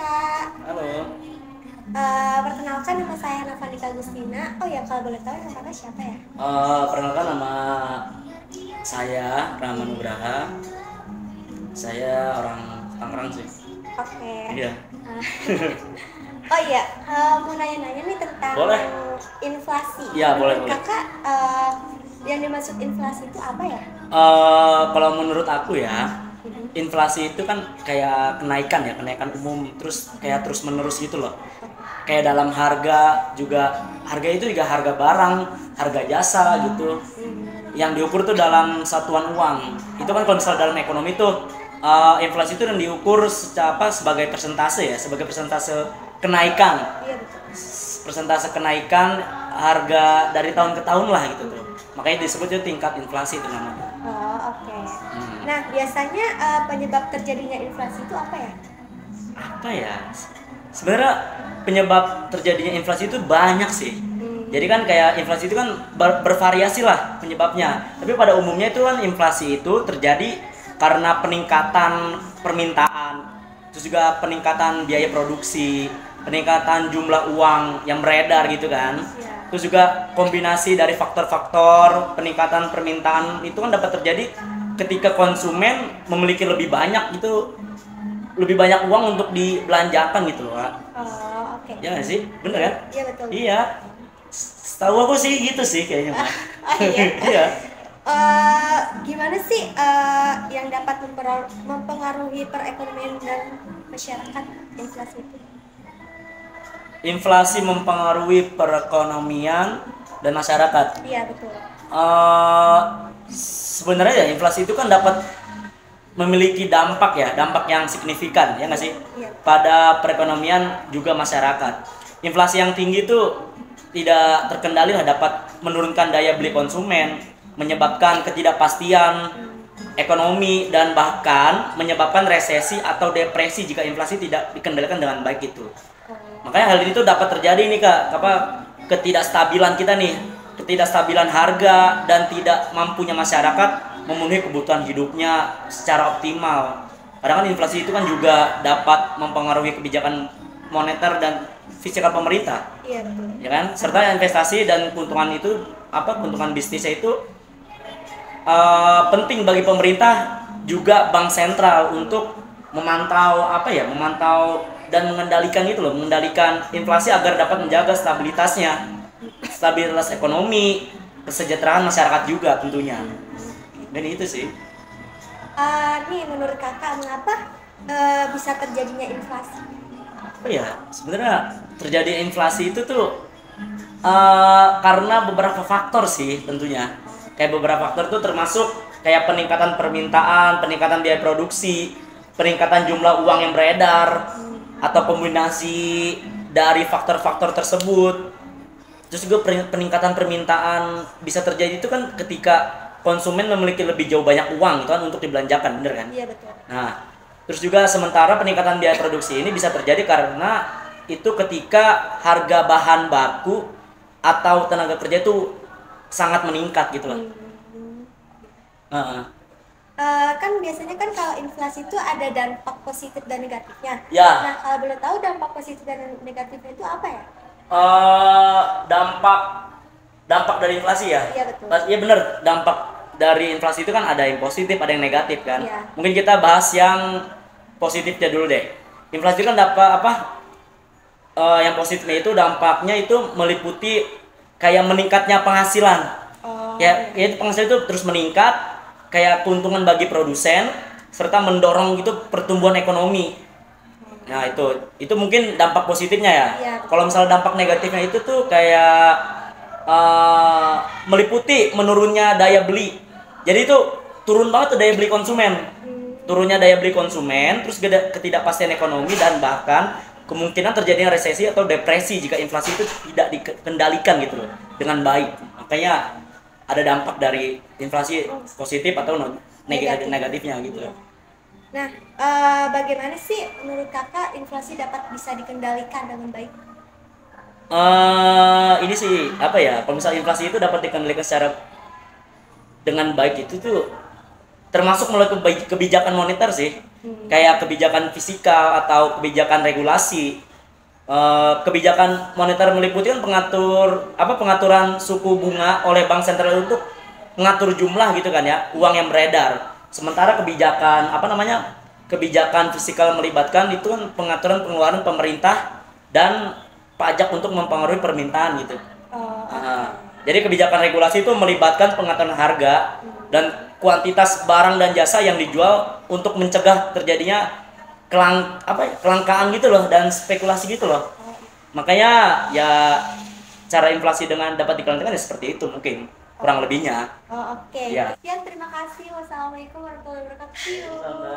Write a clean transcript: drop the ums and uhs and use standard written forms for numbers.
Kak. Halo. Perkenalkan nama saya Novanita Agustina. Oh ya, kalau boleh tahu nama Kakak siapa ya? Perkenalkan nama saya Rahman Nugraha. Saya orang Tangerang sih. Oke. Iya. Eh, oh iya, mau nanya-nanya nih tentang Boleh. inflasi. Iya, boleh, Menurut boleh. Kakak, yang dimaksud inflasi itu apa ya? Kalau menurut aku ya, inflasi itu kan kayak kenaikan ya, kenaikan umum terus kayak terus menerus gitu loh. Kayak dalam harga juga, harga itu juga harga barang, harga jasa gitu. Yang diukur tuh dalam satuan uang. Itu kan kalau misalnya dalam ekonomi tuh inflasi itu yang diukur sebagai persentase ya, sebagai persentase kenaikan. Iya betul. Persentase kenaikan harga dari tahun ke tahun lah gitu tuh. Makanya disebut itu tingkat inflasi itu namanya. Oh oke. Nah biasanya penyebab terjadinya inflasi itu apa ya? Apa ya? Sebenarnya penyebab terjadinya inflasi itu banyak sih. Jadi kan kayak inflasi itu kan bervariasi lah penyebabnya. Tapi pada umumnya itu kan inflasi itu terjadi karena peningkatan permintaan, terus juga peningkatan biaya produksi, peningkatan jumlah uang yang beredar gitu kan. Iya. Terus juga kombinasi dari faktor-faktor peningkatan permintaan itu kan dapat terjadi ketika konsumen memiliki lebih banyak gitu, lebih banyak uang untuk dibelanjakan gitu loh, Kak. Oh oke. Ya nggak sih? Bener kan? Iya betul. Iya. Setahu aku sih gitu sih kayaknya, Pak. Oh iya. Iya. Gimana sih yang dapat mempengaruhi perekonomian dan masyarakat inflasi itu? Inflasi mempengaruhi perekonomian dan masyarakat. Iya betul. Eh, Sebenarnya ya inflasi itu kan dapat memiliki dampak yang signifikan, ya nggak sih? Iya. Pada perekonomian juga masyarakat. Inflasi yang tinggi itu tidak terkendali lah dapat menurunkan daya beli konsumen, menyebabkan ketidakpastian ekonomi dan bahkan menyebabkan resesi atau depresi jika inflasi tidak dikendalikan dengan baik itu. Makanya hal ini tuh dapat terjadi nih Kak, ketidakstabilan kita nih, ketidakstabilan harga dan tidak mampunya masyarakat memenuhi kebutuhan hidupnya secara optimal. Kadang kan inflasi itu kan juga dapat mempengaruhi kebijakan moneter dan fiskal pemerintah, Iya betul. ya kan? Serta investasi dan keuntungan bisnisnya itu penting bagi pemerintah juga bank sentral untuk memantau dan mengendalikan inflasi agar dapat menjaga stabilitas ekonomi, kesejahteraan masyarakat juga tentunya. Dan itu sih. Nih menurut kakak mengapa bisa terjadinya inflasi? Apa ya? Sebenarnya terjadi inflasi itu tuh karena beberapa faktor sih tentunya. Kayak beberapa faktor tuh termasuk kayak peningkatan permintaan, peningkatan biaya produksi, peningkatan jumlah uang yang beredar, atau kombinasi dari faktor-faktor tersebut. Terus juga peningkatan permintaan bisa terjadi itu kan ketika konsumen memiliki lebih jauh banyak uang itu kan untuk dibelanjakan, bener kan? Iya betul. Nah, terus juga sementara peningkatan biaya produksi ini bisa terjadi karena itu ketika harga bahan baku atau tenaga kerja itu sangat meningkat gitu loh. Heeh. Kan biasanya kan kalau inflasi itu ada dampak positif dan negatifnya. Ya. Nah kalau boleh tahu dampak positif dan negatifnya itu apa ya? Dampak dari inflasi ya? Iya betul. Iya bener, dampak dari inflasi itu kan ada yang positif, ada yang negatif kan. Iya. Mungkin kita bahas yang positifnya dulu deh. Inflasi itu kan dapat yang positifnya itu dampaknya itu meliputi kayak meningkatnya penghasilan. Oh, Ya, iya. itu penghasilan itu terus meningkat, kayak keuntungan bagi produsen serta mendorong gitu pertumbuhan ekonomi. Nah, itu mungkin dampak positifnya ya. Iya. Kalau misalnya dampak negatifnya itu tuh kayak meliputi menurunnya daya beli. Jadi itu turun banget tuh daya beli konsumen. Turunnya daya beli konsumen, terus ketidakpastian ekonomi dan bahkan kemungkinan terjadinya resesi atau depresi jika inflasi itu tidak dikendalikan gitu loh dengan baik. Makanya ada dampak dari inflasi positif atau negatifnya gitu. Iya. Nah, bagaimana sih menurut kakak inflasi dapat bisa dikendalikan dengan baik? Ini sih apa ya? Kalau misalnya inflasi itu dapat dikendalikan secara dengan baik itu tuh termasuk melalui kebijakan moneter sih. Kayak kebijakan fiskal atau kebijakan regulasi. Kebijakan moneter meliputi kan pengaturan suku bunga oleh bank sentral untuk mengatur jumlah gitu kan ya, uang yang beredar. Sementara kebijakan fiskal melibatkan itu kan pengaturan pengeluaran pemerintah dan pajak untuk mempengaruhi permintaan gitu. Jadi kebijakan regulasi itu melibatkan pengaturan harga dan kuantitas barang dan jasa yang dijual untuk mencegah terjadinya kelangkaan gitu loh dan spekulasi gitu loh. Makanya ya cara inflasi dengan dapat dikendalikan ya seperti itu mungkin kurang lebihnya. Oke. Ya. Sekian, terima kasih. Wassalamualaikum warahmatullahi wabarakatuh. Sama.